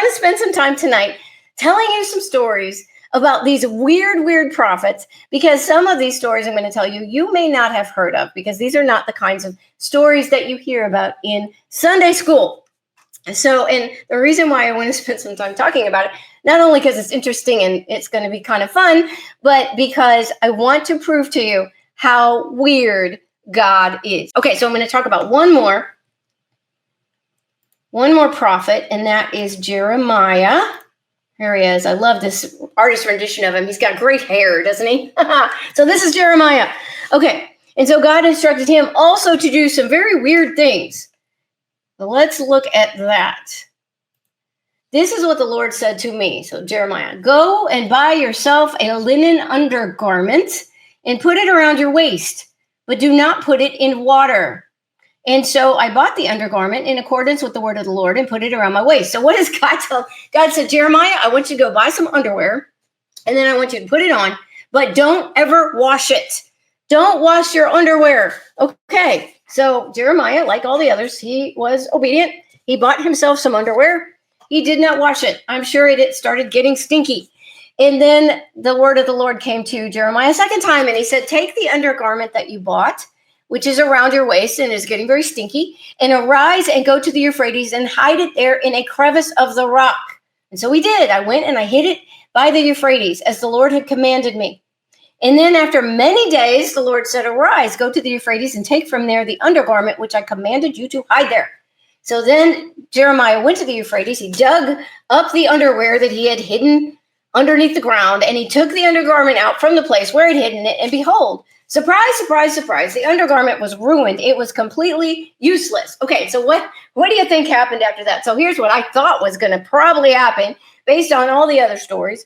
want to spend some time tonight telling you some stories about these weird prophets, because some of these stories I'm going to tell you, you may not have heard of, because these are not the kinds of stories that you hear about in Sunday school. So, and the reason why I want to spend some time talking about it, not only because it's interesting and it's going to be kind of fun, but because I want to prove to you how weird God is. Okay, so I'm going to talk about one more prophet, and that is Jeremiah. Here he is. I love this artist rendition of him. He's got great hair, doesn't he? So this is Jeremiah. Okay, and so God instructed him also to do some very weird things. So let's look at that. This is what the Lord said to me. So Jeremiah, go and buy yourself a linen undergarment and put it around your waist, but do not put it in water. And so I bought the undergarment in accordance with the word of the Lord and put it around my waist. So what does God tell? God said, Jeremiah, I want you to go buy some underwear, and then I want you to put it on, but don't ever wash it. Don't wash your underwear. Okay. So Jeremiah, like all the others, he was obedient. He bought himself some underwear. He did not wash it. I'm sure it started getting stinky. And then the word of the Lord came to Jeremiah a second time, and he said, take the undergarment that you bought, which is around your waist and is getting very stinky, and arise and go to the Euphrates and hide it there in a crevice of the rock. And so we did. I went and I hid it by the Euphrates as the Lord had commanded me. And then after many days, the Lord said, arise, go to the Euphrates and take from there the undergarment which I commanded you to hide there. So then Jeremiah went to the Euphrates. He dug up the underwear that he had hidden underneath the ground, and he took the undergarment out from the place where he had hidden it, and behold, surprise, surprise, surprise, the undergarment was ruined. It was completely useless. Okay, so what do you think happened after that? So here's what I thought was going to probably happen based on all the other stories.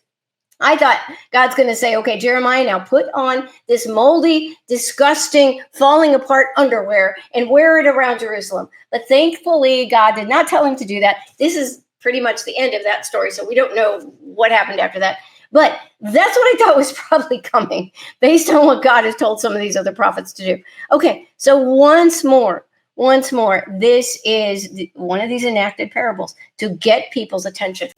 I thought God's going to say, okay, Jeremiah, now put on this moldy, disgusting, falling apart underwear and wear it around Jerusalem. But thankfully, God did not tell him to do that. This is pretty much the end of that story, so we don't know what happened after that. But that's what I thought was probably coming based on what God has told some of these other prophets to do. Okay, so once more, this is one of these enacted parables to get people's attention.